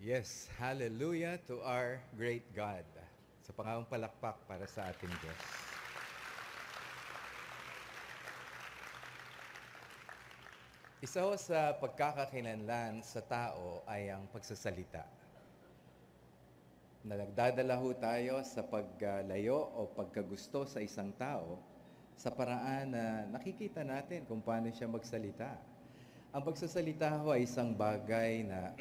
Yes, hallelujah to our great God. Sa pangawang palakpak para sa ating Diyos. Isa ho sa pagkakakilanlan sa tao ay ang pagsasalita. Na nagdadala ho tayo sa paglayo o pagkagusto sa isang tao sa paraan na nakikita natin kung paano siya magsalita. Ang pagsasalita ho ay isang bagay na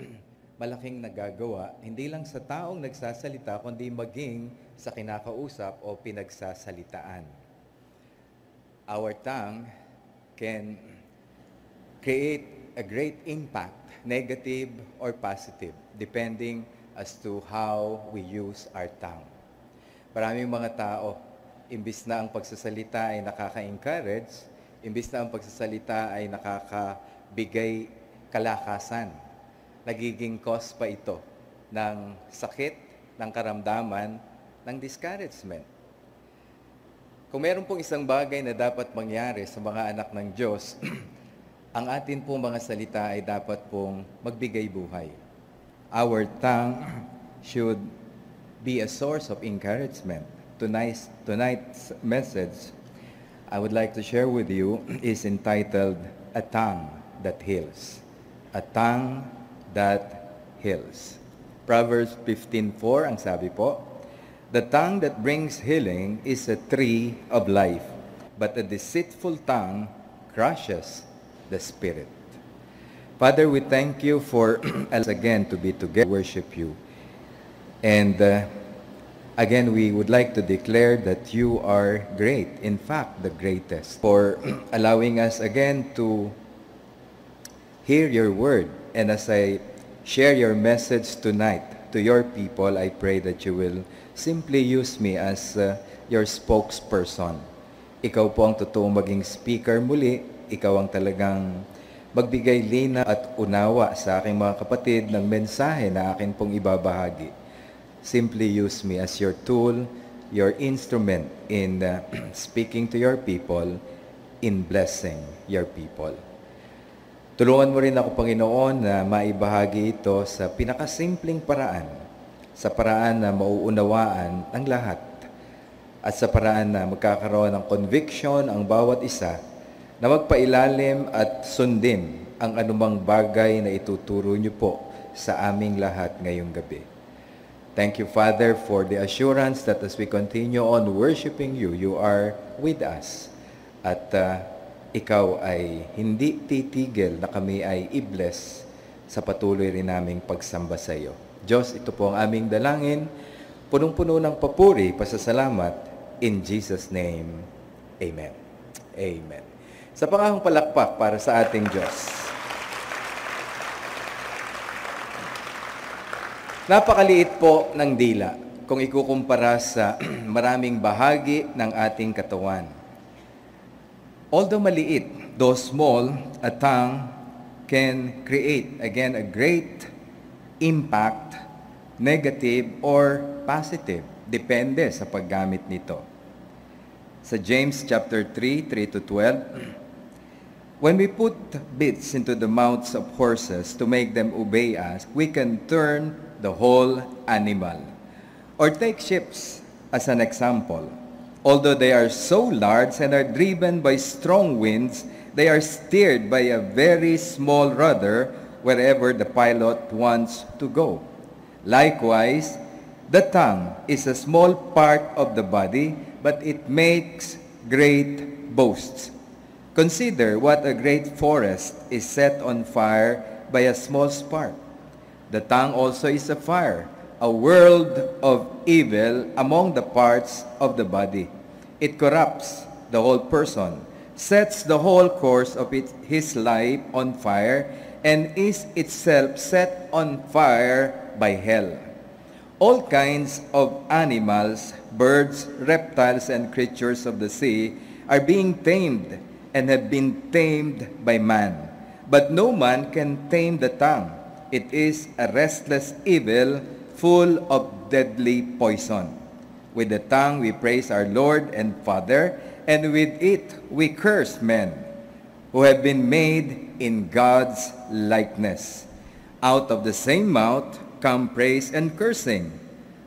malaking nagagawa, hindi lang sa taong nagsasalita, kundi maging sa kinakausap o pinagsasalitaan. Our tongue can create a great impact, negative or positive, depending as to how we use our tongue. Maraming mga tao, imbis na ang pagsasalita ay nakaka-encourage, imbis na ang pagsasalita ay nakakabigay kalakasan, nagiging cause pa ito ng sakit, ng karamdaman, ng discouragement. Kung meron pong isang bagay na dapat mangyari sa mga anak ng Diyos, ang atin pong mga salita ay dapat pong magbigay buhay. Our tongue should be a source of encouragement. Tonight's message I would like to share with you is entitled, A Tongue That Heals. A Tongue that heals. Proverbs 15:4 ang sabi po, the tongue that brings healing is a tree of life, but a deceitful tongue crushes the spirit. Father, we thank you for us again to be together, worship you. And again, we would like to declare that you are great, in fact, the greatest, for allowing us again to hear your word. And as I share your message tonight to your people, I pray that you will simply use me as your spokesperson. Ikaw po ang totoong maging speaker muli. Ikaw ang talagang magbigay lina at unawa sa aking mga kapatid ng mensahe na akin pong ibabahagi. Simply use me as your tool, your instrument in speaking to your people, in blessing your people. Tulungan mo rin ako, Panginoon, na maibahagi ito sa pinakasimpleng paraan, sa paraan na mauunawaan ang lahat, at sa paraan na magkakaroon ng conviction ang bawat isa, na magpailalim at sundin ang anumang bagay na ituturo niyo po sa aming lahat ngayong gabi. Thank you, Father, for the assurance that as we continue on worshiping you, you are with us. At ikaw ay hindi titigil na kami ay i-bless sa patuloy rin naming pagsamba sa iyo. Diyos, ito po ang aming dalangin, punong-puno ng papuri, pasasalamat, in Jesus' name, Amen. Amen. Sa pangahong palakpak para sa ating Diyos. Napakaliit po ng dila kung ikukumpara sa maraming bahagi ng ating katawan. Although maliit, though small, a tongue can create, again, a great impact, negative or positive. Depende sa paggamit nito. Sa James chapter 3, 3-12, when we put bits into the mouths of horses to make them obey us, we can turn the whole animal. Or take ships as an example. Although they are so large and are driven by strong winds, they are steered by a very small rudder wherever the pilot wants to go. Likewise, the tongue is a small part of the body, but it makes great boasts. Consider what a great forest is set on fire by a small spark. The tongue also is a fire, a world of evil among the parts of the body. It corrupts the whole person, sets the whole course of his life on fire, and is itself set on fire by hell. All kinds of animals, birds, reptiles, and creatures of the sea are being tamed and have been tamed by man. But no man can tame the tongue. It is a restless evil full of deadly poison. With the tongue we praise our Lord and Father, and with it we curse men who have been made in God's likeness. Out of the same mouth come praise and cursing.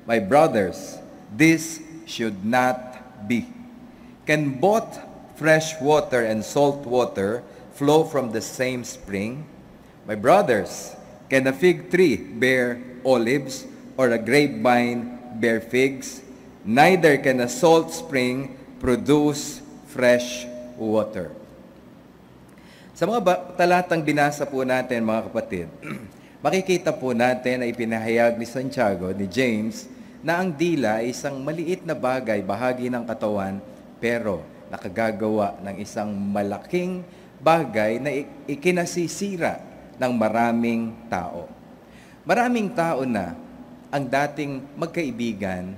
My brothers, this should not be. Can both fresh water and salt water flow from the same spring? My brothers, can a fig tree bear olives or a grapevine bear figs? Neither can a salt spring produce fresh water. Sa mga talatang binasa po natin, mga kapatid, makikita po natin na ipinahayag ni Santiago, ni James, na ang dila ay isang maliit na bagay, bahagi ng katawan, pero nakagagawa ng isang malaking bagay na ikinasisira ng maraming tao. Maraming tao na ang dating magkaibigan,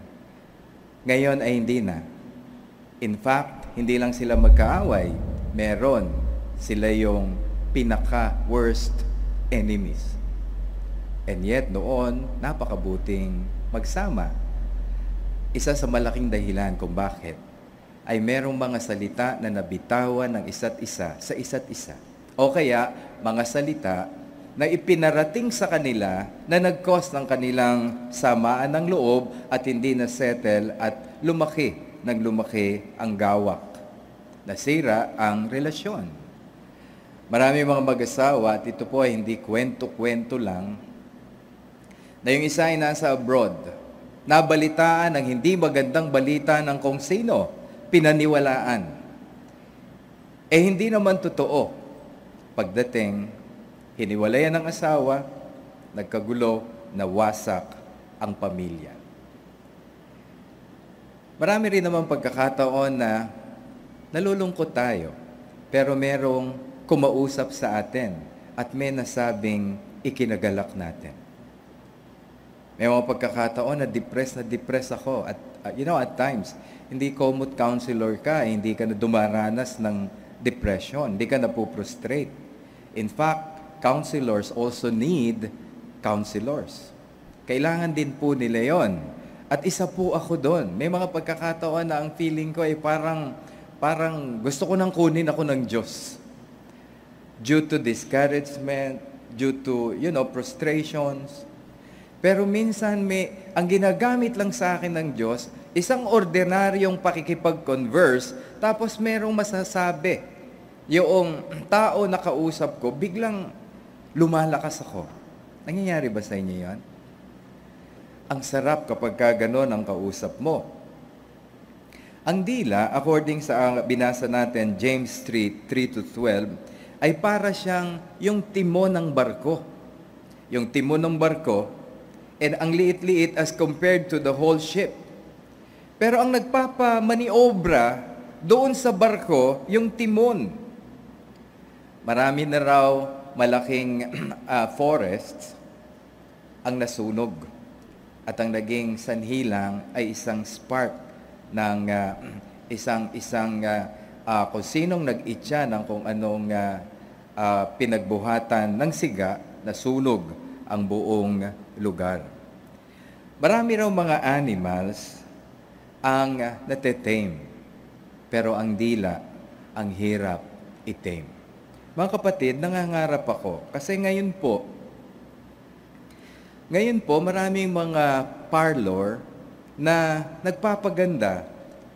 ngayon ay hindi na. In fact, hindi lang sila magkaaway, meron sila yung pinaka-worst enemies. And yet, noon, napakabuting magsama. Isa sa malaking dahilan kung bakit ay merong mga salita na nabitawan ng isa't isa sa isa't isa. O kaya, mga salita na ipinarating sa kanila na nag-cause ng kanilang samaan ng loob at hindi na settle at lumaki ang gawak. Nasira ang relasyon. Marami mga mag-asawa at ito po ay hindi kwento-kwento lang na yung isa ay nasa abroad. Nabalitaan ng hindi magandang balita ng kung sino, pinaniwalaan. Hindi naman totoo. Pagdating, hiniwalayan ng asawa, nagkagulo, nawasak ang pamilya. Marami rin naman pagkakataon na nalulungkot tayo, pero merong kumausap sa atin at may nasabing ikinagalak natin. May mga pagkakataon na depressed ako. At at times, hindi commute counselor ka, hindi ka na dumaranas ng depression, hindi ka na po-prostrate. In fact, counselors also need counselors. Kailangan din po nila yon. At isa po ako doon. May mga pagkakataon na ang feeling ko ay parang gusto ko nang kunin ako ng Diyos. Due to discouragement, due to, frustrations. Pero minsan ang ginagamit lang sa akin ng Diyos, isang ordinaryong pakikipag-converse, tapos merong masasabi. Yung tao na kausap ko, biglang lumalakas ako. Nangyayari ba sa inyo yan? Ang sarap kapag gano'n ang kausap mo. Ang dila, according sa binasa natin, James 3:3-12, ay para siyang yung timon ng barko. Yung timon ng barko, and ang liit-liit as compared to the whole ship. Pero ang nagpapamaniobra doon sa barko, yung timon. Marami na raw malaking forests ang nasunog. At ang naging sanhilang ay isang spark ng kung sinong nag-itya ng kung anong pinagbuhatan ng siga na sunog ang buong lugar. Marami raw mga animals ang natetame, pero ang dila, ang hirap itame. Mga kapatid, nangangarap ako kasi ngayon po maraming mga parlor na nagpapaganda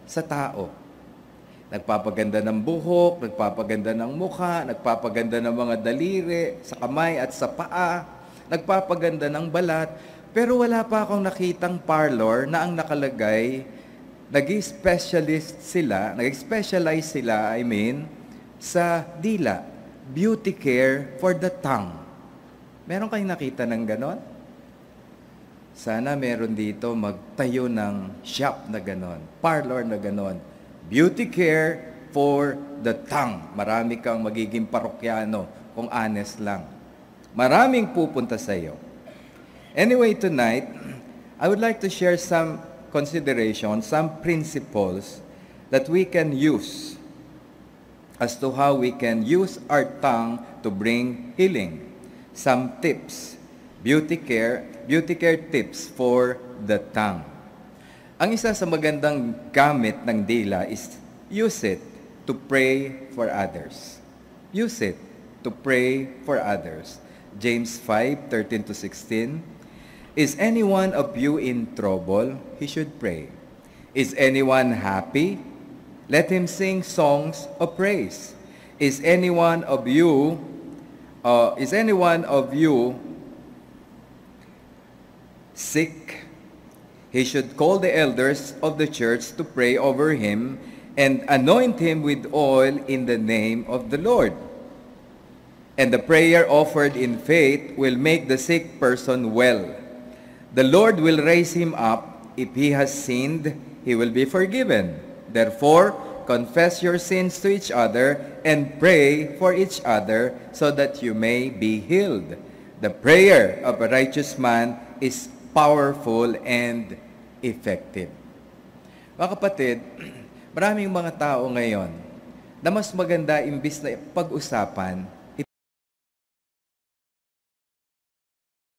sa tao. Nagpapaganda ng buhok, nagpapaganda ng mukha, nagpapaganda ng mga daliri, sa kamay at sa paa, nagpapaganda ng balat, pero wala pa akong nakitang parlor na ang nakalagay, nag-specialize sila, sa dila, beauty care for the tongue. Meron kayong nakita ng ganon? Sana meron dito magtayo ng shop na ganon, parlor na ganon. Beauty care for the tongue. Marami kang magiging parokyano kung honest lang. Maraming pupunta sa iyo. Anyway, tonight, I would like to share some considerations, some principles that we can use as to how we can use our tongue to bring healing. Some tips, beauty care tips for the tongue. Ang isa sa magandang gamit ng dila is use it to pray for others. Use it to pray for others. James 5:13-16. Is anyone of you in trouble? He should pray. Is anyone happy? Let him sing songs of praise. Is anyone of you sick? He should call the elders of the church to pray over him and anoint him with oil in the name of the Lord. And the prayer offered in faith will make the sick person well. The Lord will raise him up. If he has sinned, he will be forgiven. Therefore, confess your sins to each other and pray for each other so that you may be healed. The prayer of a righteous man is powerful and effective. Mga kapatid, maraming mga tao ngayon na mas maganda imbis na pag-usapan,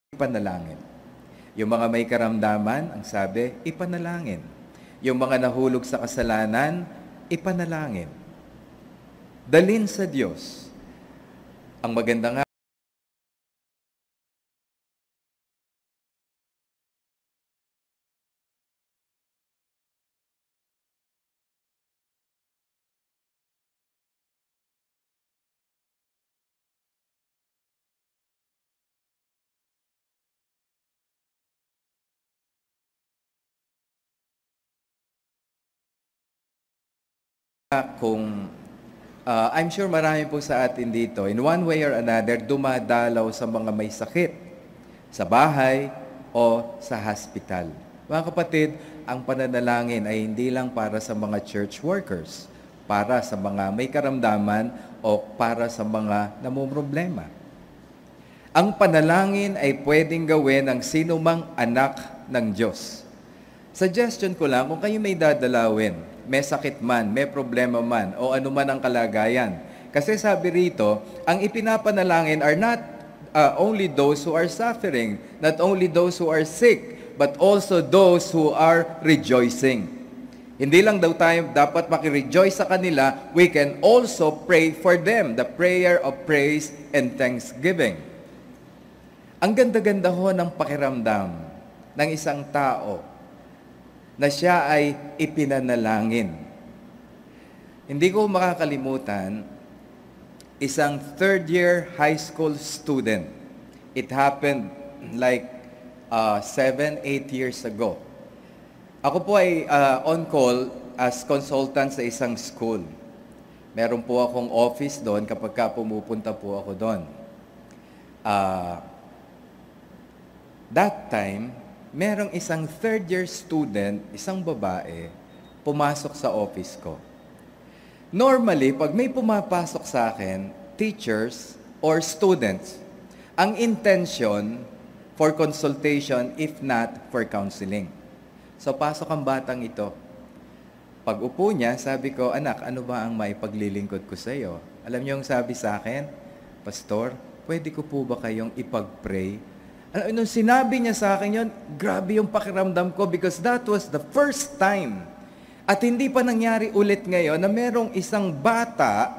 ipanalangin. Yung mga may karamdaman, ang sabi, ipanalangin. Yung mga nahulog sa kasalanan, ipanalangin. Dalhin sa Diyos. Ang maganda nga, I'm sure marami po sa atin dito, in one way or another, dumadalaw sa mga may sakit, sa bahay o sa hospital. Mga kapatid, ang pananalangin ay hindi lang para sa mga church workers, para sa mga may karamdaman o para sa mga namumroblema. Ang panalangin ay pwedeng gawin ng sinumang anak ng Diyos. Suggestion ko lang, kung kayo may dadalawin, may sakit man, may problema man, o anuman ang kalagayan. Kasi sabi rito, ang ipinapanalangin are not only those who are suffering, not only those who are sick, but also those who are rejoicing. Hindi lang daw tayo dapat makirejoice sa kanila, we can also pray for them, the prayer of praise and thanksgiving. Ang ganda-ganda ho ng pakiramdam ng isang tao na siya ay ipinanalangin. Hindi ko makakalimutan, isang third-year high school student. It happened like 7-8 years ago. Ako po ay on call as consultant sa isang school. Meron po akong office doon kapag pumupunta po ako doon. That time, merong isang third-year student, isang babae, pumasok sa office ko. Normally, pag may pumapasok sa akin, teachers or students, ang intention for consultation, if not for counseling. So, pasok ang batang ito. Pag upo niya, sabi ko, anak, ano ba ang maipaglilingkod ko sa iyo? Alam niyo yung sabi sa akin, Pastor, pwede ko po ba kayong ipag-pray? Nung sinabi niya sa akin yun, grabe yung pakiramdam ko because that was the first time. At hindi pa nangyari ulit ngayon na merong isang bata,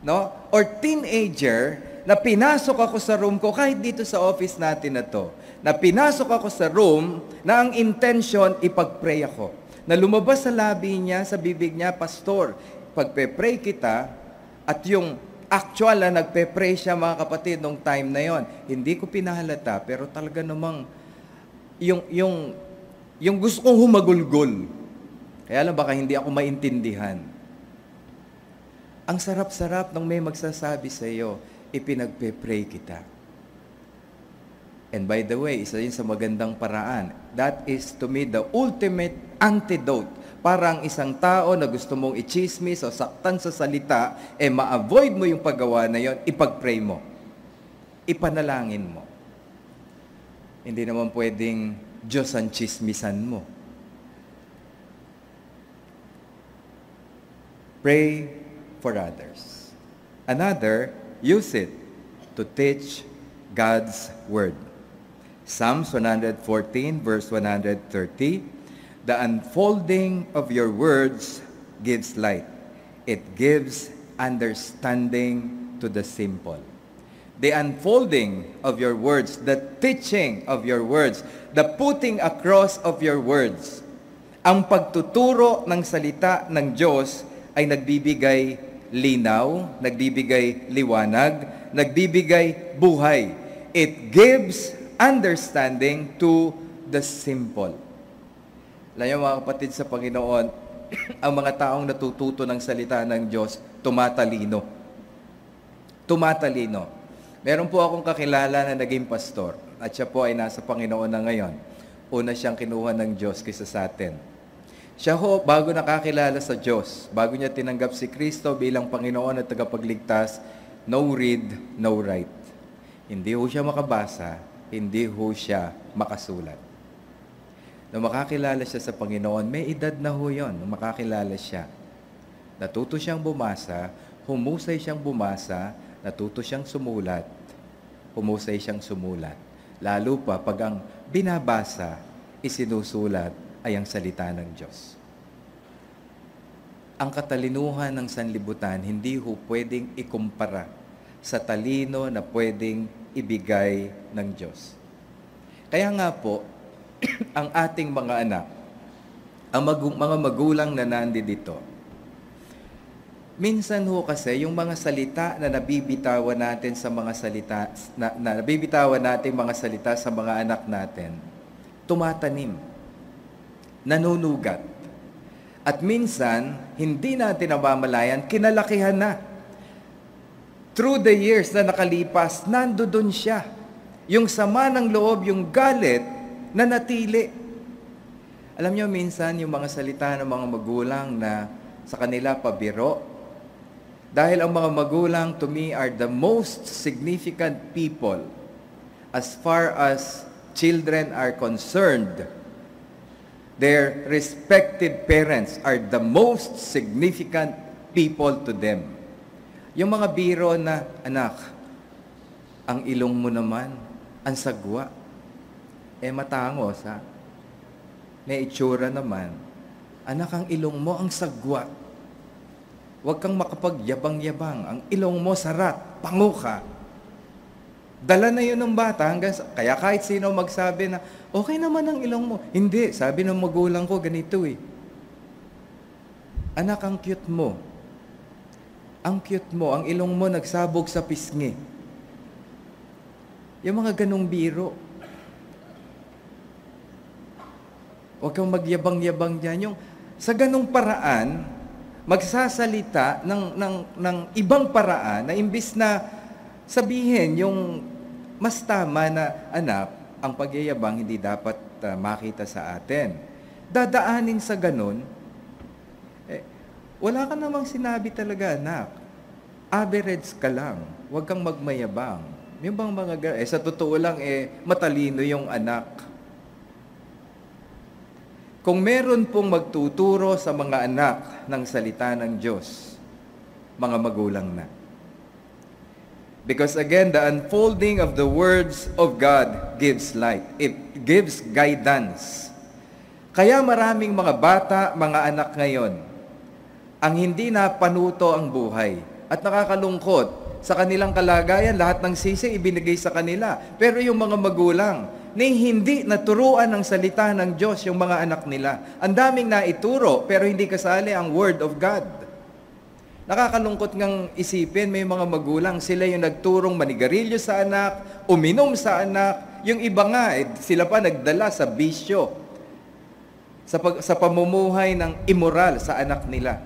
no, or teenager na pinasok ako sa room ko, kahit dito sa office natin na to, na pinasok ako sa room na ang intention, ipag-pray ako. Na lumabas sa labi niya, sa bibig niya, Pastor, pagpe-pray kita, at yung actual na nagpe-pray siya, mga kapatid, nung time na yon. Hindi ko pinahalata, pero talaga namang yung gusto kong humagulgol. Kaya lang baka hindi ako maintindihan. Ang sarap-sarap nung may magsasabi sa iyo, ipinagpe-pray kita. And by the way, isa yun sa magandang paraan. That is to me the ultimate antidote. Para ang isang tao na gusto mong i-chismis o saktan sa salita, ma-avoid mo yung paggawa na yon, ipag-pray mo. Ipanalangin mo. Hindi naman pwedeng Diyos ang chismisan mo. Pray for others. Another, use it to teach God's Word. Psalms 114, verse 130, the unfolding of your words gives light. It gives understanding to the simple. the unfolding of your words, the teaching of your words, the putting across of your words. Ang pagtuturo ng salita ng Diyos ay nagbibigay linaw, nagbibigay liwanag, nagbibigay buhay. It gives understanding to the simple. Alam niyo mga kapatid sa Panginoon, ang mga taong natututo ng salita ng Diyos, tumatalino. Tumatalino. Meron po akong kakilala na naging pastor at siya po ay nasa Panginoon na ngayon. Una siyang kinuha ng Diyos kaysa sa atin. Siya ho, bago nakakilala sa Diyos, bago niya tinanggap si Kristo bilang Panginoon at tagapagligtas, no read, no write. Hindi ho siya makabasa, hindi ho siya makasulat. Nung makakilala siya sa Panginoon, may edad na ho yun, nung makakilala siya. Natuto siyang bumasa, humusay siyang bumasa, natuto siyang sumulat, humusay siyang sumulat. Lalo pa pag ang binabasa, isinusulat ay ang salita ng Diyos. Ang katalinuhan ng sanlibutan hindi ho pwedeng ikumpara sa talino na pwedeng ibigay ng Diyos. Kaya nga po, ang ating mga anak, ang mga magulang na nandito, minsan ho kasi yung mga salita na nabibitawan natin sa mga salita nabibitawan natin mga salita sa mga anak natin, tumatanim, nanunugat. At minsan, hindi natin namamalayan, kinalakihan na. Through the years na nakalipas, nandoon siya. Yung sama ng loob, yung galit, na natili. Alam niyo, minsan, yung mga salita ng mga magulang na sa kanila pabiro, dahil ang mga magulang, to me, are the most significant people as far as children are concerned. Their respective parents are the most significant people to them. Yung mga biro na, anak, ang ilong mo naman, ang sagwa. Matangos, ha? May itsura naman. Anak, ang ilong mo, ang sagwa. Huwag kang makapagyabang-yabang. Ang ilong mo, sarat, pango ka. Dala na yun ng bata hanggang kaya kahit sino magsabi na, okay naman ang ilong mo. Hindi, sabi ng magulang ko, ganito eh. Anak, ang cute mo. Ang cute mo, ang ilong mo nagsabog sa pisngi. Yung mga ganong biro. Huwag kang magyabang-yabang dyan. Yung, sa ganong paraan, magsasalita ng ibang paraan na imbis na sabihin yung mas tama na, anak, ang pagyayabang hindi dapat makita sa atin. Dadaanin sa ganun, wala ka namang sinabi talaga, anak. Average ka lang. Huwag kang magmayabang. Yung bang mga sa totoo lang, matalino yung anak. Kung meron pong magtuturo sa mga anak ng salita ng Diyos, mga magulang na. Because again, the unfolding of the words of God gives light. It gives guidance. Kaya maraming mga bata, mga anak ngayon, ang hindi napanuto ang buhay at nakakalungkot sa kanilang kalagayan, lahat ng sisi ibinigay sa kanila. Pero yung mga magulang, na hindi naturuan ng salita ng Diyos yung mga anak nila. Ang daming naituro, pero hindi kasali ang Word of God. Nakakalungkot ngang isipin, may mga magulang, sila yung nagturong manigarilyo sa anak, uminom sa anak, yung iba nga, sila pa nagdala sa bisyo, sa pamumuhay ng immoral sa anak nila.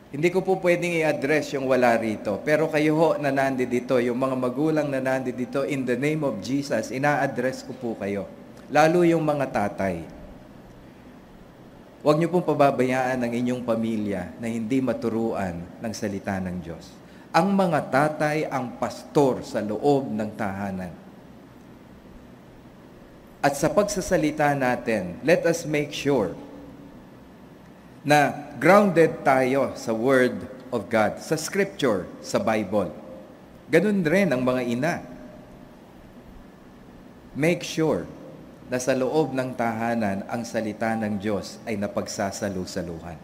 Hindi ko po pwedeng i-address yung wala rito. Pero kayo ho na nandito, yung mga magulang na nandito, in the name of Jesus, ina-address ko po kayo. Lalo yung mga tatay. Huwag niyo pong pababayaan ang inyong pamilya na hindi maturuan ng salita ng Diyos. Ang mga tatay ang pastor sa loob ng tahanan. At sa pagsasalita natin, let us make sure na grounded tayo sa Word of God, sa Scripture, sa Bible. Ganun rin ang mga ina. Make sure na sa loob ng tahanan, ang salita ng Diyos ay napagsasalu-saluhan.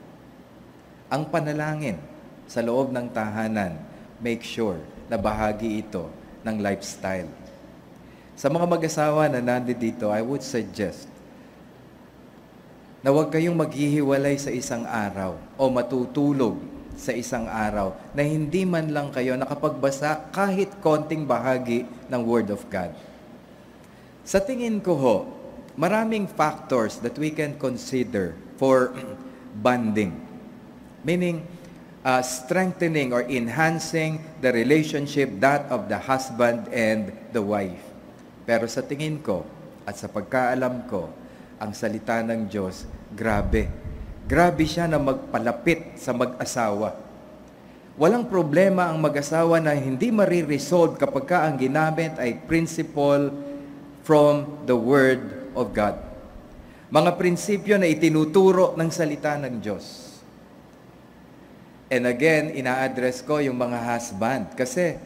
Ang panalangin sa loob ng tahanan, make sure na bahagi ito ng lifestyle. Sa mga mag-asawa na nandito, I would suggest na huwag kayong maghihiwalay sa isang araw o matutulog sa isang araw na hindi man lang kayo nakapagbasa kahit konting bahagi ng Word of God. Sa tingin ko ho, maraming factors that we can consider for bonding. Meaning, strengthening or enhancing the relationship, that of the husband and the wife. Pero sa tingin ko at sa pagkaalam ko, ang salita ng Diyos, grabe. Grabe siya na magpalapit sa mag-asawa. Walang problema ang mag-asawa na hindi mariresolve kapag ka ang ginamit ay principle from the Word of God. Mga prinsipyo na itinuturo ng salita ng Diyos. And again, ina-address ko yung mga husband. Kasi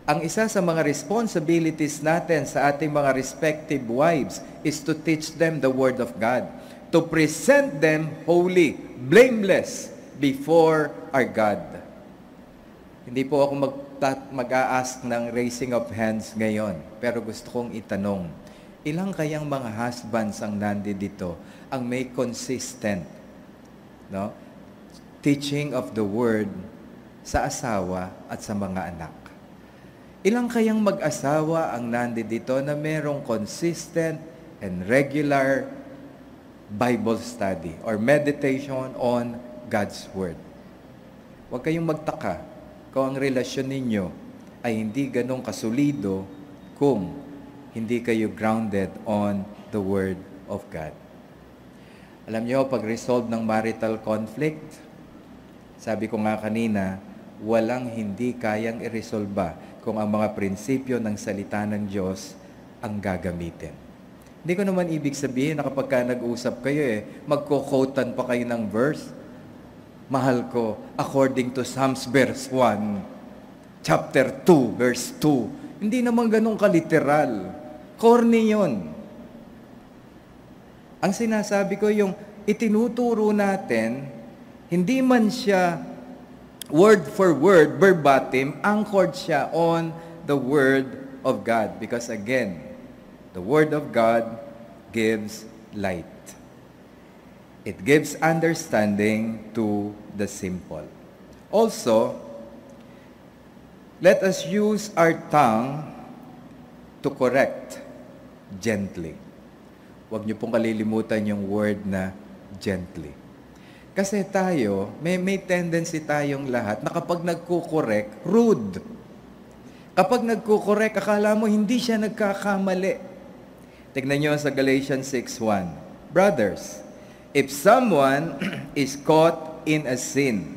ang isa sa mga responsibilities natin sa ating mga respective wives is to teach them the Word of God. To present them holy, blameless before our God. Hindi po ako mag-a-ask ng raising of hands ngayon. Pero gusto kong itanong, ilang kayang mga husbands ang nandito ang may consistent teaching of the Word sa asawa at sa mga anak? Ilang kayang mag-asawa ang nandito na merong consistent and regular Bible study or meditation on God's Word? Huwag kayong magtaka kung ang relasyon ninyo ay hindi ganong kasulido kung hindi kayo grounded on the Word of God. Alam niyo, pag resolve ng marital conflict, sabi ko nga kanina, walang hindi kayang iresolba kung ang mga prinsipyo ng salita ng Diyos ang gagamitin. Hindi ko naman ibig sabihin na kapag ka nag-usap kayo, magko-quotean pa kayo ng verse. Mahal ko, according to Psalms verse 1, chapter 2, verse 2. Hindi naman ganun kaliteral. Corny yun. Ang sinasabi ko, yung itinuturo natin, hindi man siya word for word, verbatim, anchored siya on the Word of God. Because again, the Word of God gives light. It gives understanding to the simple. Also, let us use our tongue to correct gently. Huwag niyo pong kalilimutan yung word na gently. Kasi tayo, may tendency tayong lahat na kapag nagkukorek, rude. Kapag nagkukorek, akala mo hindi siya nagkakamali. Tignan niyo sa Galatians 6:1. Brothers, if someone is caught in a sin,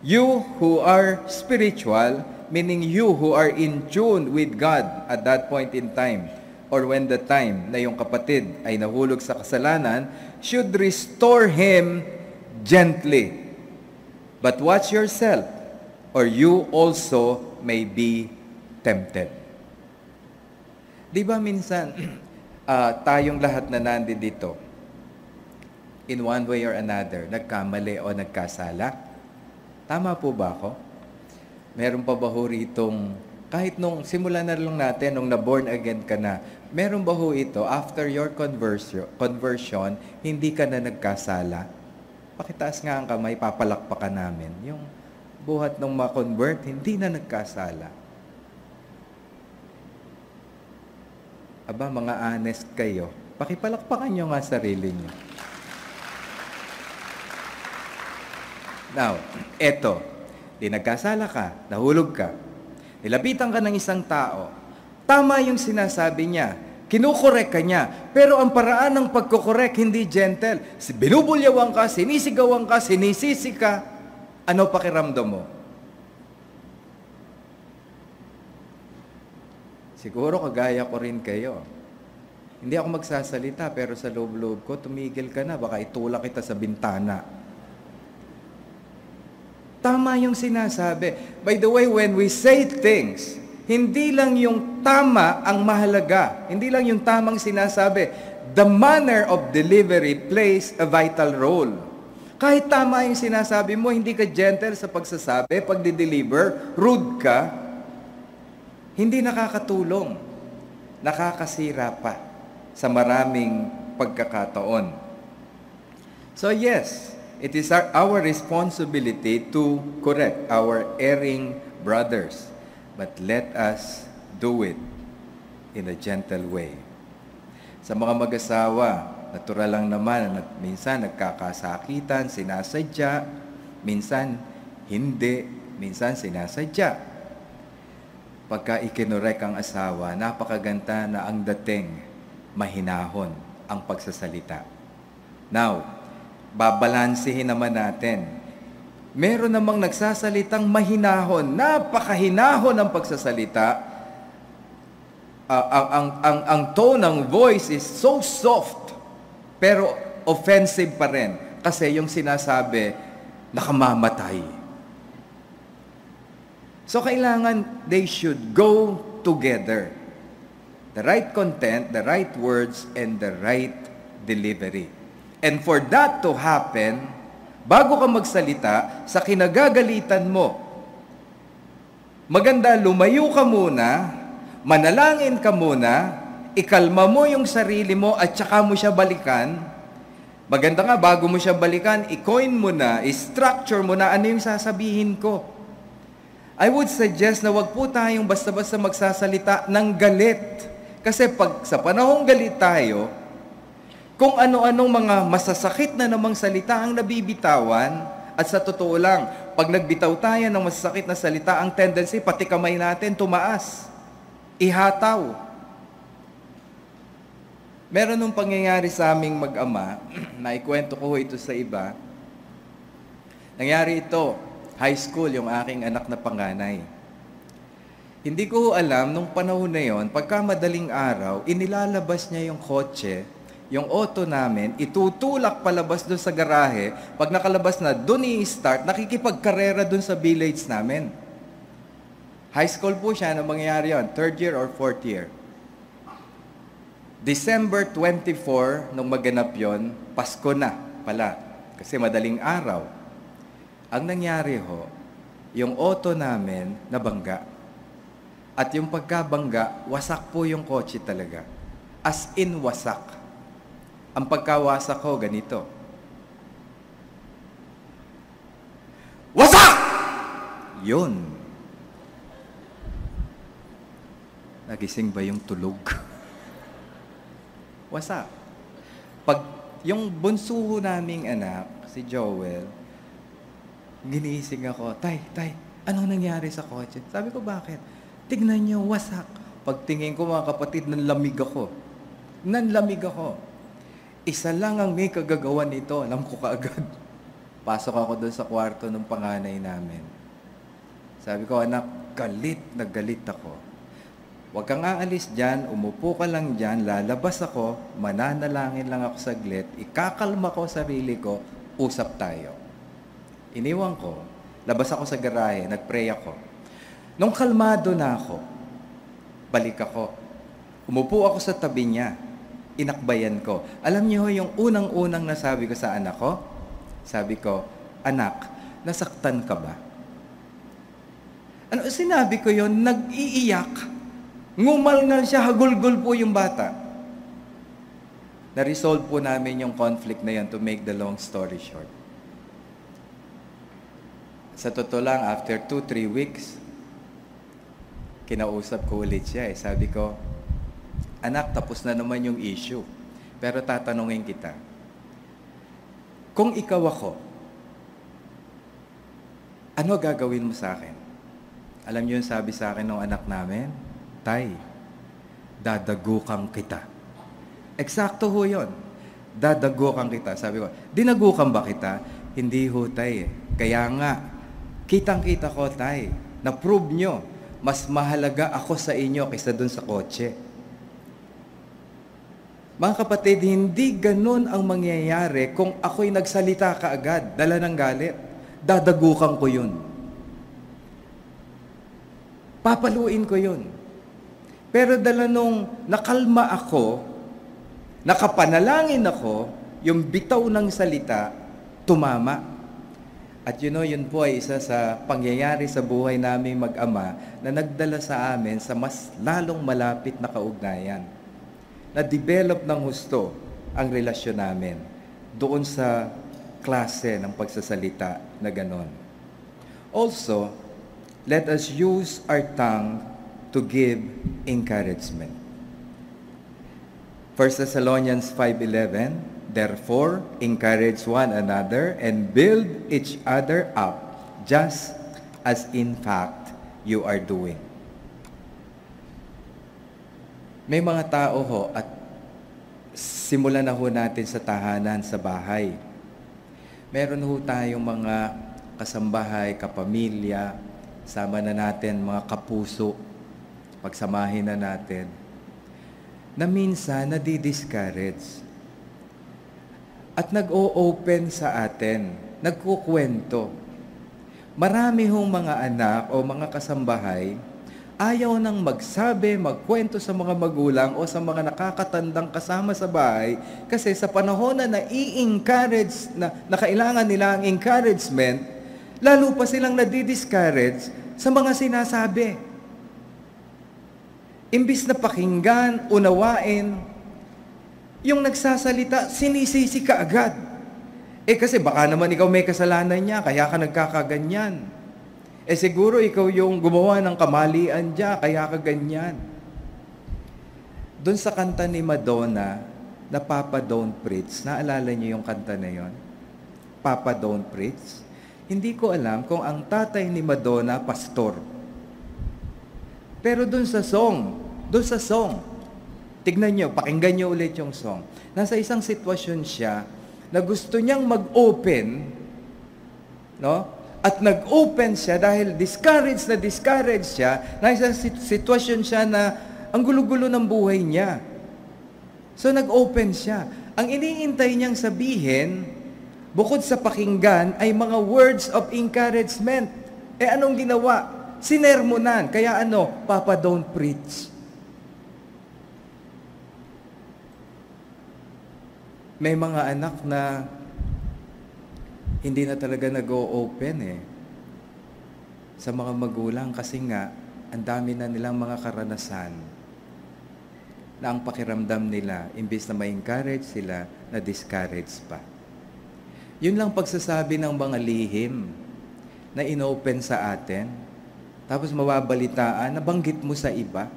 you who are spiritual, meaning you who are in tune with God at that point in time, or when the time na yung kapatid ay nahulog sa kasalanan, should restore him gently. But watch yourself, or you also may be tempted. Di ba minsan, tayong lahat na nandito, in one way or another, nagkamali o nagkasala? Tama po ba ako? Meron pa ba ho ritong, kahit nung simula na lang natin, nung na-born again ka na, meron ba ho ito, after your conversion, hindi ka na nagkasala? Pakitaas nga ang kamay, papalakpakan namin. Yung buhat ng ma-convert, hindi na nagkasala. Aba, mga honest kayo, pakipalakpakan nyo nga sarili nyo. Now, eto, di nagkasala ka, nahulog ka, nilapitan ka ng isang tao, tama yung sinasabi niya, kinukorek ka niya, pero ang paraan ng pagkukorek hindi gentle. Binubulyawan ka, sinisigawan ka, sinisisi ka, ano pakiramdam mo? Siguro kagaya ko rin kayo. Hindi ako magsasalita, pero sa loob-loob ko, tumigil ka na, baka itulak kita sa bintana. Tama yung sinasabi. By the way, when we say things, hindi lang yung tama ang mahalaga. Hindi lang yung tamang sinasabi. The manner of delivery plays a vital role. Kahit tama yung sinasabi mo, hindi ka gentle sa pagsasabi, pagdi-deliver, rude ka, hindi nakakatulong, nakakasira pa sa maraming pagkakataon. So yes, it is our responsibility to correct our erring brothers, but let us do it in a gentle way. Sa mga mag-asawa, natural lang naman na minsan nagkakasakitan, sinasadya, minsan hindi, minsan sinasadya. Pagka ikinorek ang asawa, napakaganda na ang dating mahinahon ang pagsasalita. Now, babalansihin naman natin. Meron namang nagsasalitang mahinahon, napakahinahon ang pagsasalita. Ang tone ng voice is so soft, pero offensive pa rin. Kasi yung sinasabi, nakamamatay. So kailangan they should go together. The right content, the right words, and the right delivery. And for that to happen, bago ka magsalita, sa kinagagalitan mo, maganda lumayo ka muna, manalangin ka muna, ikalma mo yung sarili mo at saka mo siya balikan. Maganda nga, bago mo siya balikan, i-coin mo na, i-structure mo na ano yung sasabihin ko. I would suggest na wag po tayong basta-basta magsasalita ng galit. Kasi pag sa panahong galit tayo, kung ano-anong mga masasakit na namang salita ang nabibitawan, at sa totoo lang, pag nagbitaw tayo ng masasakit na salita, ang tendency, pati kamay natin tumaas. Ihataw. Meron nung pangyayari sa aming mag-ama, na ikwento ko ito sa iba. Nangyari ito, high school, yung aking anak na panganay. Hindi ko alam, nung panahon na yon, pagka madaling araw, inilalabas niya yung kotse, yung auto namin, itutulak palabas doon sa garahe. Pag nakalabas na, doon i-start, nakikipagkarera doon sa village namin. High school po siya, ano mangyayari yun? 3rd year or 4th year. December 24, nung maganap yon, Pasko na pala. Kasi madaling araw. Ang nangyari ho, yung auto namin nabangga. At yung pagkabangga, wasak po yung kotse talaga. As in wasak. Ang pagkawasak ko, ganito. Wasak! Yun. Nagising ba yung tulog? Wasak. Pag yung bunso naming anak, si Joel, ginising ako, Tay, anong nangyari sa kotse? Sabi ko, bakit? Tignan niyo, wasak. Pagtingin ko mga kapatid, nanlamig ako. Isa lang ang may kagagawan nito. Alam ko kaagad. Pasok ako doon sa kwarto ng panganay namin. Sabi ko, anak, galit na galit ako. Huwag kang aalis dyan, umupo ka lang dyan, lalabas ako, mananalangin lang ako saglit, ikakalma ko sarili ko, usap tayo. Iniwan ko, labas ako sa garahe, nagpray ako. Nung kalmado na ako, balik ako. Umupo ako sa tabi niya, inakbayan ko. Alam niyo yung unang-unang nasabi ko sa anak ko? Sabi ko, anak, nasaktan ka ba? Ano sinabi ko yon? Nag-iiyak. Ngumalngal siya, hagulgol po yung bata. Na-resolve po namin yung conflict na yan, to make the long story short. Sa totoo lang, after 2-3 weeks, kinausap ko ulit siya. Sabi ko, anak, tapos na naman yung issue. Pero tatanungin kita, kung ikaw ako, ano gagawin mo sa akin? Alam niyo yung sabi sa akin ng anak namin? Tay, dadagukan kita. Eksakto ho yun. Dadagukan kita. Sabi ko, dinagukan ba kita? Hindi ho, tay. Kaya nga, kitang-kita ko, tay. Na-prove nyo, mas mahalaga ako sa inyo kaysa dun sa kotse. Mga kapatid, hindi ganun ang mangyayari kung ako'y nagsalita kaagad, dala ng galit. Dadagukan ko yun. Papaluin ko yun. Pero dala nung nakalma ako, nakapanalangin ako, yung bitaw ng salita, tumama. At yun po ay isa sa pangyayari sa buhay namin mag-ama na nagdala sa amin sa mas lalong malapit na kaugnayan. Na-develop ng husto ang relasyon namin doon sa klase ng pagsasalita na ganon. Also, let us use our tongue to give encouragement. 1 Thessalonians 5:11, therefore, encourage one another and build each other up, just as in fact you are doing. May mga tao ho, at simulan na ho natin sa tahanan, sa bahay. Meron ho tayong mga kasambahay, kapamilya, sama na natin mga kapuso, pagsamahin na natin, na minsan nadi-discourage. At nag-o-open sa atin, nagkukwento. Marami hong mga anak o mga kasambahay, ayaw nang magsabi, magkwento sa mga magulang o sa mga nakakatandang kasama sa bahay kasi sa panahon na nai-encourage, na kailangan nila ang encouragement, lalo pa silang nadi-discourage sa mga sinasabi. Imbis na pakinggan, unawain, yung nagsasalita, sinisisi ka agad. Kasi baka naman ikaw may kasalanan niya, kaya ka nagkakaganyan. Siguro ikaw yung gumawa ng kamalian niya, kaya ka ganyan. Doon sa kanta ni Madonna, na Papa Don't Preach, naalala niyo yung kanta na yon? Papa Don't Preach? Hindi ko alam kung ang tatay ni Madonna, pastor. Pero doon sa song, tignan nyo, pakinggan nyo ulit yung song. Nasa isang sitwasyon siya na gusto niyang mag-open, no? At nag-open siya dahil discouraged siya, na isang sitwasyon siya na ang gulo-gulo ng buhay niya. So nag-open siya. Ang iniintay niyang sabihin, bukod sa pakinggan, ay mga words of encouragement. Anong ginawa? Sinermonan. Kaya Papa Don't Preach. May mga anak na hindi na talaga nag-o-open sa mga magulang kasi nga, ang dami na nilang mga karanasan na ang pakiramdam nila, imbis na ma-encourage sila, na-discourage pa. Yun lang pagsasabi ng mga lihim na inopen sa atin. Tapos mababalitaan, nabanggit mo sa iba.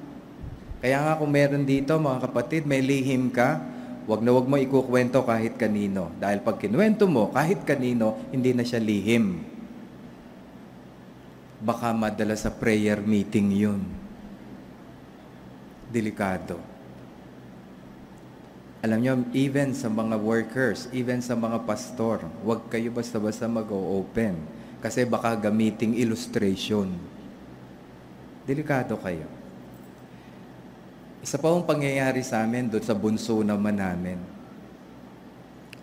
Kaya nga kung meron dito, mga kapatid, may lihim ka, wag na wag mo ikukwento kahit kanino. Dahil pag kinuwento mo, kahit kanino, hindi na siya lihim. Baka madala sa prayer meeting yun. Delikado. Alam nyo, even sa mga workers, even sa mga pastor, wag kayo basta-basta mag-o-open. Kasi baka gamiting illustration. Delikado kayo. Isa pa hong pangyayari sa amin doon sa bunso naman namin.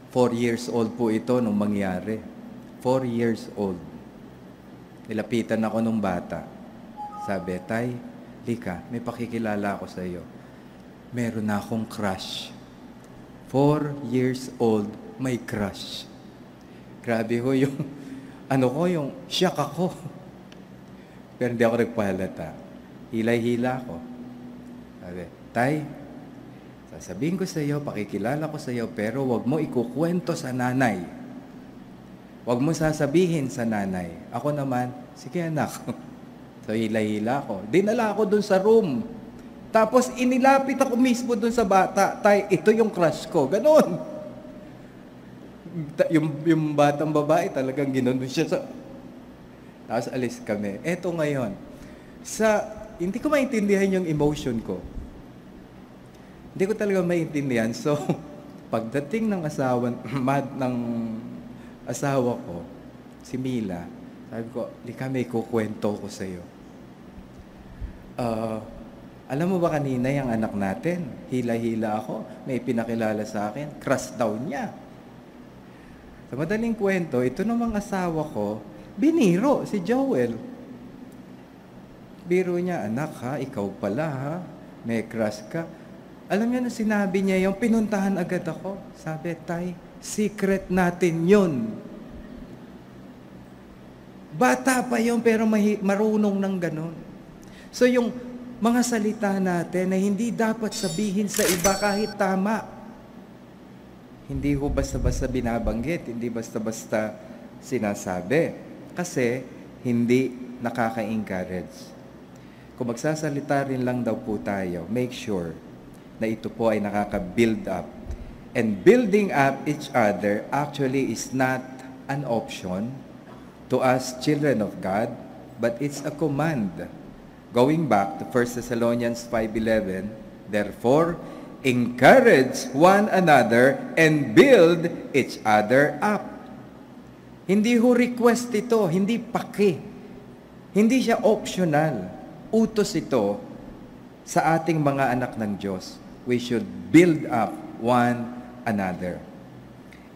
4 years old po ito nung mangyari. 4 years old. Nilapitan ako nung bata. Sabi, Tay, Lika, may pakikilala ako sa iyo. Meron na akong crush. 4 years old, may crush. Grabe ho yung, yung shock ako. Pero hindi ako nagpahalata. Hilay-hila ako. Sabi, Tay, sasabihin ko sa iyo, pakikilala ko sa iyo, pero wag mo ikukwento sa nanay. Wag mo sasabihin sa nanay. Ako naman, sige anak. So hilay-hila ako. Dinala ako dun sa room. Tapos inilapit ako mismo dun sa bata. Tay, ito yung crush ko. Ganon. Yung batang babae talagang ginanon siya sa... Tapos alis kami. Eto ngayon, hindi ko maintindihan yung emotion ko. Hindi ko talaga maintindihan. So, pagdating ng asawa ko, si Mila, sabi ko, Lika, may kukwento ko sa iyo. Alam mo ba kanina yung anak natin? Hila-hila ako, may pinakilala sa akin, crush daw niya. Sa madaling kwento, ito namang asawa ko, biniro si Joel. Biro niya, anak ha, ikaw pala ha, may crush ka. Alam niyo na sinabi niya yung pinuntahan agad ako. Sabi, Tay, secret natin yun. Bata pa yun, pero marunong ng ganon. So yung mga salita natin na hindi dapat sabihin sa iba kahit tama, hindi ho basta-basta binabanggit, hindi basta-basta sinasabi. Kasi hindi nakaka-encourage. Kung magsasalita rin lang daw po tayo, make sure na ito po ay nakaka-build up. And building up each other actually is not an option to us children of God, but it's a command. Going back to 1 Thessalonians 5:11, therefore, encourage one another and build each other up. Hindi ho request ito, hindi paki. Hindi siya optional. Utos ito sa ating mga anak ng Diyos. We should build up one another.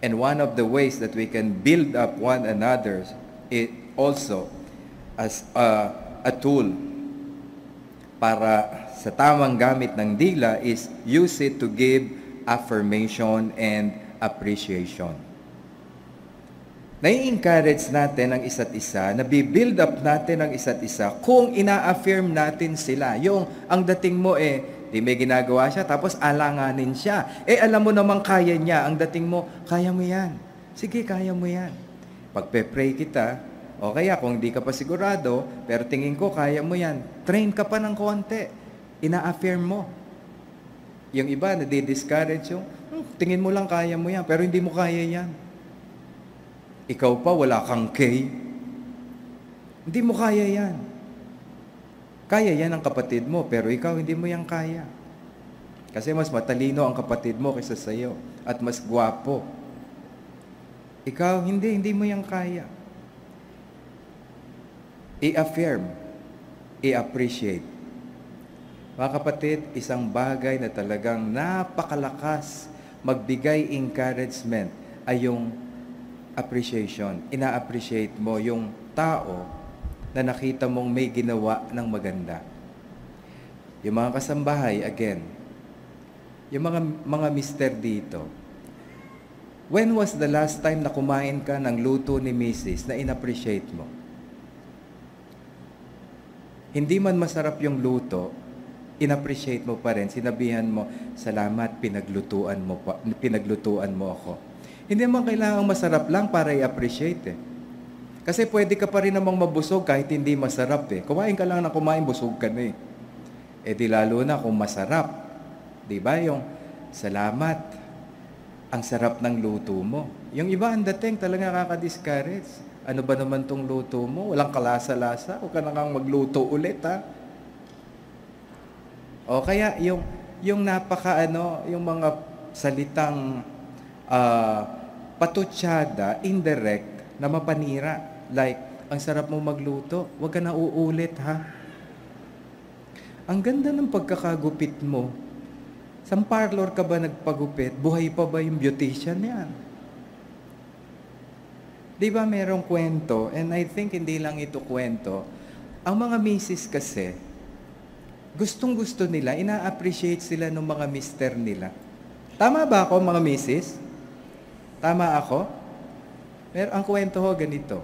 And one of the ways that we can build up one another is also as a tool para sa tamang gamit ng dila is use it to give affirmation and appreciation. Nai-encourage natin ang isa't isa, nabibuild up natin ang isa't isa kung ina-affirm natin sila. Yung ang dating mo di may ginagawa siya, tapos alanganin siya. Alam mo namang kaya niya, ang dating mo, kaya mo yan. Sige, kaya mo yan. Pagpe-pray kita, o kaya kung di ka pa sigurado, pero tingin ko kaya mo yan, train ka pa ng konti. Ina-affirm mo. Yung iba, nadi-discourage yung, tingin mo lang kaya mo yan, pero hindi mo kaya yan. Ikaw pa, wala kang K. Hindi mo kaya yan. Kaya yan ang kapatid mo, pero ikaw hindi mo yan kaya. Kasi mas matalino ang kapatid mo kaysa sa'yo at mas gwapo. Ikaw, hindi mo yan kaya. I-affirm, i-appreciate. Mga kapatid, isang bagay na talagang napakalakas magbigay encouragement ay yung appreciation. Ina-appreciate mo yung tao na nakita mong may ginawa ng maganda. Yung mga kasambahay, again, yung mga mister dito, when was the last time na kumain ka ng luto ni Mrs. na in-appreciate mo? Hindi man masarap yung luto, in-appreciate mo pa rin, sinabihan mo, salamat, pinaglutuan mo ako. Hindi naman kailangang masarap lang para i-appreciate Kasi pwede ka pa rin namang mabusog kahit hindi masarap Kumain ka lang na kumain, busog ka na di lalo na kung masarap. Di ba? Yung salamat, ang sarap ng luto mo. Yung iba ang dating talaga nakaka-discourage. Ano ba naman tong luto mo? Walang kalasa-lasa. Huwag ka na kang magluto ulit O kaya yung yung mga salitang patutsada, indirect, na mapanira. Like, ang sarap mo magluto, huwag ka na uulit, Ang ganda ng pagkakagupit mo. Sa parlor ka ba nagpagupit? Buhay pa ba yung beautician yan? Di ba merong kwento, and I think hindi lang ito kwento, ang mga misis kasi, gustong-gusto nila, ina-appreciate sila ng mga mister nila. Tama ba ako, mga misis? Tama ako? Pero ang kwento ho ganito.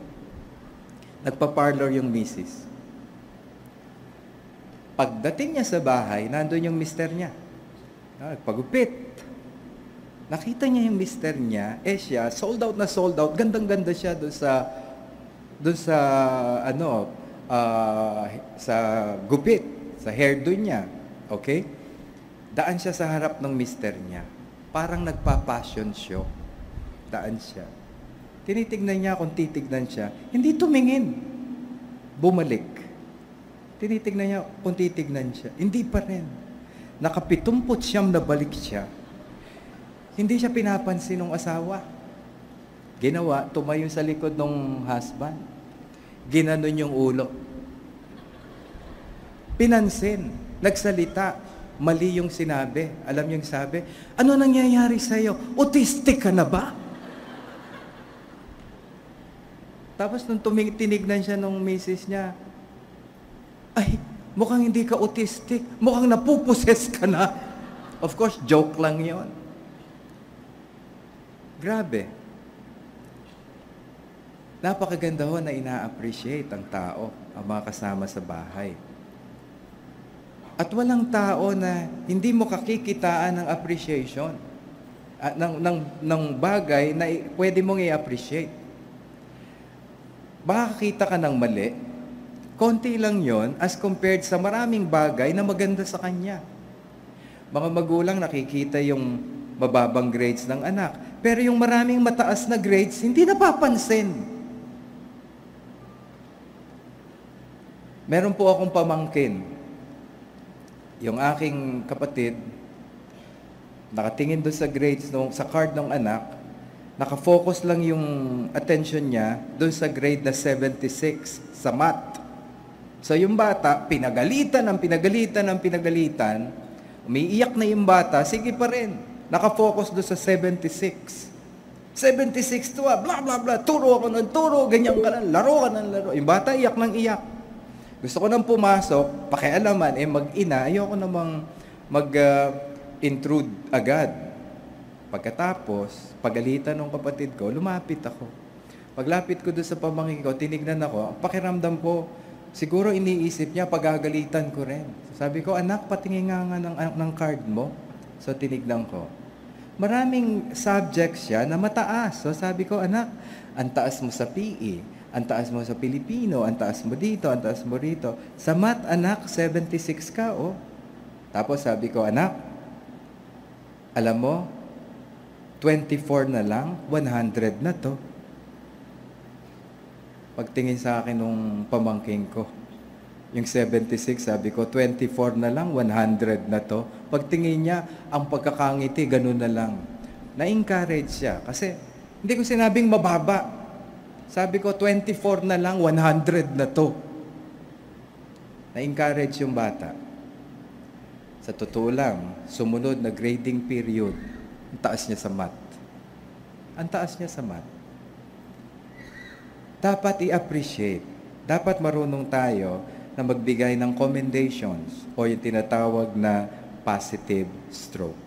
Nagpa-parlor yung misis. Pagdating niya sa bahay, nandun yung mister niya. Nagpagupit. Nakita niya yung mister niya, siya, sold out, gandang-ganda siya doon sa sa gupit, sa hairdo niya. Okay? Daan siya sa harap ng mister niya. Parang nagpa-fashion show. Daan siya. Tinitignan niya kung titignan siya. Hindi tumingin. Bumalik. Tinitignan niya kung titignan siya. Hindi pa rin. Naka-70 na balik siya. Hindi siya pinapansin ng asawa. Ginawa, tumayo sa likod ng husband. Ginanon yung ulo. Pinansin. Nagsalita. Mali yung sinabi. Alam yung sabi, ano nangyayari sa'yo? Autistic ka na ba? Tapos nung tinignan siya nung misis niya, ay, mukhang hindi ka autistic. Mukhang napuposes ka na. Of course, joke lang yon. Grabe. Napakaganda ho na ina-appreciate ang tao, ang mga kasama sa bahay. At walang tao na hindi mo kakikitaan ng appreciation, ng bagay na pwede mong i-appreciate. Makakita ka ng mali, konti lang yon as compared sa maraming bagay na maganda sa kanya. Mga magulang nakikita yung mababang grades ng anak, pero yung maraming mataas na grades, hindi napapansin. Meron po akong pamangkin. Yung aking kapatid, nakatingin doon sa grades, sa card ng anak, nakafocus lang yung attention niya doon sa grade na 76 sa math. So yung bata, pinagalitan, umiiyak na yung bata, sige pa rin, nakafocus doon sa 76. 76 to, blah, blah, blah, turo ako ng turo, ganyan ka lang, laro ka ng laro. Yung bata, iyak ng iyak. Gusto ko nang pumasok, pakialaman, mag-ina, ayoko namang mag-intrude agad. Pagkatapos, pagalitan ng kapatid ko, lumapit ako. Paglapit ko doon sa pamangkin ko, tinignan ako, pakiramdam ko, siguro iniisip niya, pagagalitan ko rin. Sabi ko, anak, patingin nga ng card mo. So, tinignan ko. Maraming subjects siya na mataas. So, sabi ko, anak, ang taas mo sa PE. Ang taas mo sa Pilipino, ang taas mo dito, ang taas mo rito. Sa math, anak, 76 ka, oh. Tapos sabi ko, anak, alam mo, 24 na lang, 100 na to. Pagtingin sa akin nung pamangking ko, yung 76, sabi ko, 24 na lang, 100 na to. Pagtingin niya, ang pagkakangiti, ganun na lang. Na-encourage siya. Kasi, hindi ko sinabing mababa. Sabi ko, 24 na lang, 100 na to. Na-encourage yung bata. Sa totoo lang, sumunod na grading period, ang taas niya sa math. Ang taas niya sa math. Dapat i-appreciate. Dapat marunong tayo na magbigay ng commendations o yung tinatawag na positive stroke.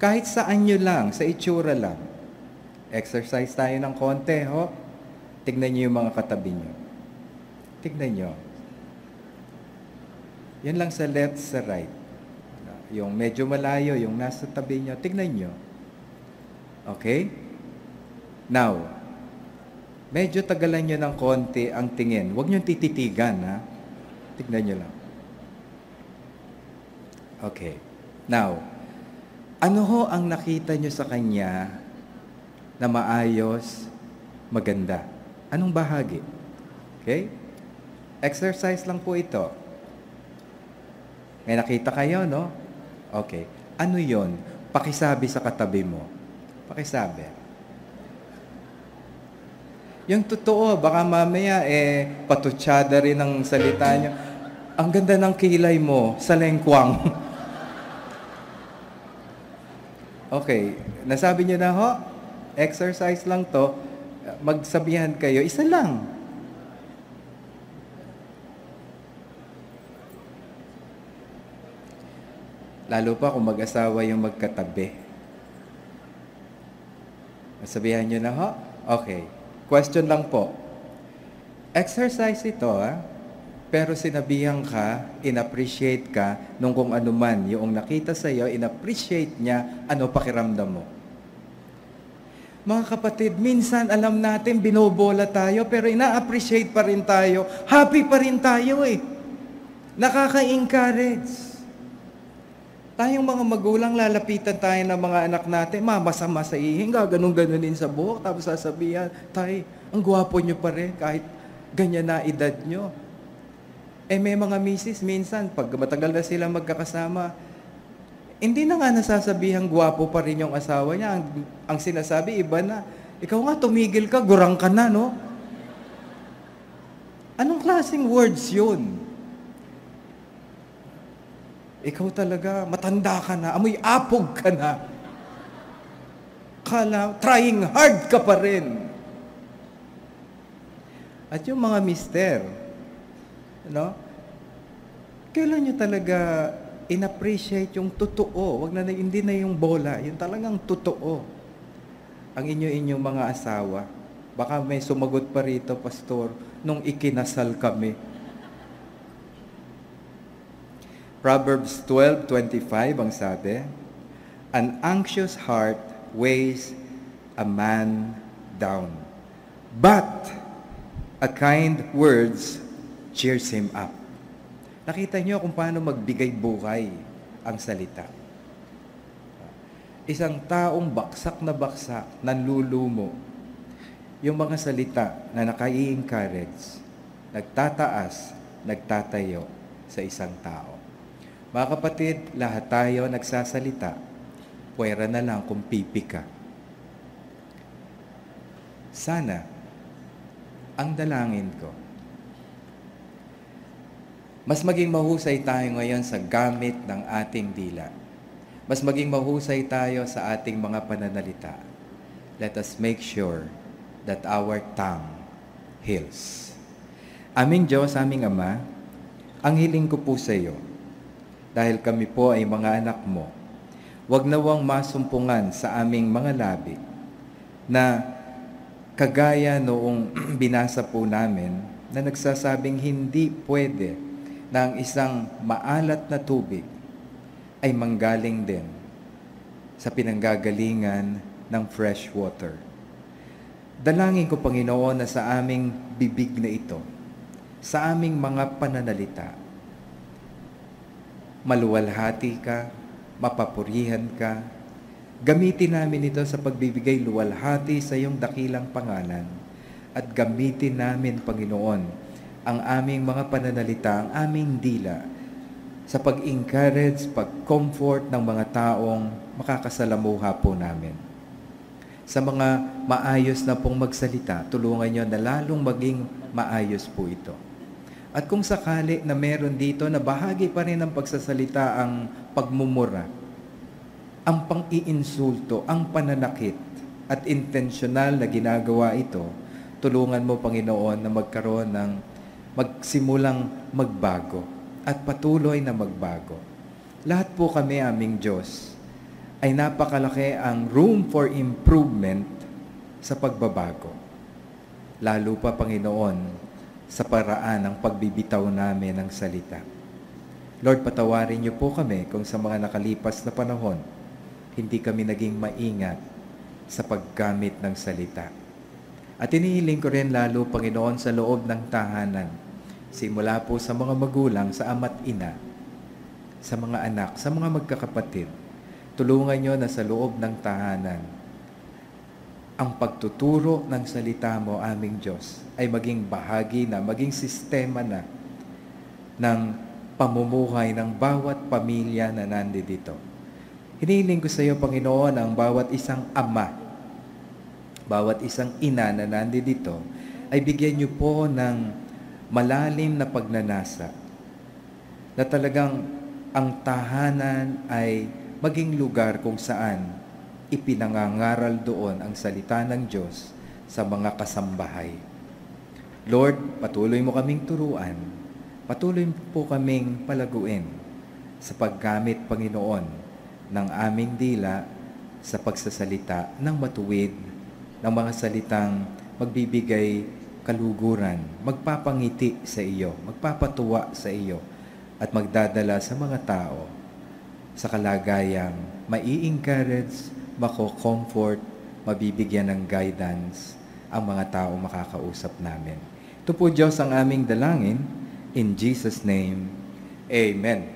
Kahit saan nyo lang, sa itsura lang. Exercise tayo ng konti, ho? Tignan niyo yung mga katabi niyo. Tignan niyo. Yan lang sa left, sa right. Yung medyo malayo, yung nasa tabi niyo, tignan niyo. Okay? Now, medyo tagalan niyo ng konti ang tingin. Huwag niyo tititigan, ha? Tignan niyo lang. Okay. Now, ano ho ang nakita niyo sa kanya na maayos, maganda? Anong bahagi? Okay? Exercise lang po ito. May nakita kayo, no? Okay. Ano yon? Pakisabi sa katabi mo. Pakisabi. Yung totoo, baka mamaya, patutsada rin ang salita niyo. Ang ganda ng kilay mo sa lengkwang. Okay. Nasabi niyo na ho? Exercise lang to. Magsabihan kayo, isa lang. Lalo pa kung mag-asawa yung magkatabi. Masabihan nyo na ho? Okay. Question lang po. Exercise ito, ha? Pero sinabihan ka, in-appreciate ka, nung kung ano man, yung nakita sa'yo, in-appreciate niya, ano pakiramdam mo? Mga kapatid, minsan alam natin binobola tayo pero ina-appreciate pa rin tayo. Happy pa rin tayo eh. Nakaka-encourage. Tayong mga magulang, lalapitan tayo ng mga anak natin, masama sa ihing, ganun-ganunin sa buhok, tapos sasabihan, tay, ang gwapo nyo pa rin kahit ganyan na edad nyo. May mga misis, minsan, pag matagal na sila magkakasama, hindi na nga nasasabihang gwapo pa rin yung asawa niya. Ang sinasabi, iba na. Ikaw nga, tumigil ka, gurang ka na, no? Anong klaseng words yun? Ikaw talaga, matanda ka na, amoy apog ka na. Trying hard ka pa rin. At yung mga mister, no? Kailan nyo talaga in-appreciate yung totoo? Hindi na yung bola, yung talagang totoo. Ang inyong mga asawa. Baka may sumagot pa rito, Pastor, nung ikinasal kami. Proverbs 12:25 ang sabi, "An anxious heart weighs a man down, but a kind words cheers him up." Nakita niyo kung paano magbigay buhay ang salita. Isang taong baksak, nanlulumo, yung mga salita na nakai-encourage, nagtataas, nagtatayo sa isang tao. Mga kapatid, lahat tayo nagsasalita, puwera na lang kung pipi ka. Sana, ang dalangin ko, mas maging mahusay tayo ngayon sa gamit ng ating dila. Mas maging mahusay tayo sa ating mga pananalita. Let us make sure that our tongue heals. Aming Diyos, aming Ama, ang hiling ko po sa iyo, dahil kami po ay mga anak mo, huwag nawang masumpungan sa aming mga labi na kagaya noong binasa po namin na nagsasabing hindi pwede na ang isang maalat na tubig ay manggaling din sa pinanggagalingan ng fresh water. Dalangin ko, Panginoon, na sa aming bibig na ito, sa aming mga pananalita, maluwalhati ka, mapapurihan ka, gamitin namin ito sa pagbibigay luwalhati sa iyong dakilang pangalan, at gamitin namin, Panginoon, ang aming mga pananalita, ang aming dila, sa pag-encourage, pag-comfort ng mga taong makakasalamuha po namin. Sa mga maayos na pong magsalita, tulungan nyo na lalong maging maayos po ito. At kung sakali na meron dito na bahagi pa rin ng pagsasalita ang pagmumura, ang pang-iinsulto, ang pananakit, at intensyonal na ginagawa ito, tulungan mo, Panginoon, na magkaroon ng magsimulang magbago at patuloy na magbago. Lahat po kami, aming Diyos, ay napakalaki ang room for improvement sa pagbabago. Lalo pa, Panginoon, sa paraan ng pagbibitaw namin ng salita. Lord, patawarin niyo po kami kung sa mga nakalipas na panahon, hindi kami naging maingat sa paggamit ng salita. At inihiling ko rin lalo, Panginoon, sa loob ng tahanan, simula po sa mga magulang, sa ama't ina, sa mga anak, sa mga magkakapatid, tulungan nyo na sa loob ng tahanan, ang pagtuturo ng salita mo, aming Diyos, ay maging bahagi na, maging sistema na ng pamumuhay ng bawat pamilya na nandito. Hinihiling ko sa iyo, Panginoon, ang bawat isang ama, bawat isang ina na nandito, ay bigyan niyo po ng malalim na pagnanasa na talagang ang tahanan ay maging lugar kung saan ipinangangaral doon ang salita ng Diyos sa mga kasambahay. Lord, patuloy mo kaming turuan, patuloy po kaming palaguin sa paggamit, Panginoon, ng aming dila sa pagsasalita ng matuwid, ng mga salitang magbibigay kaluguran, magpapangiti sa iyo, magpapatuwa sa iyo, at magdadala sa mga tao sa kalagayang mai-encourage, mako-comfort, mabibigyan ng guidance ang mga tao makakausap namin. Ito po, Diyos, ang aming dalangin. In Jesus' name, Amen.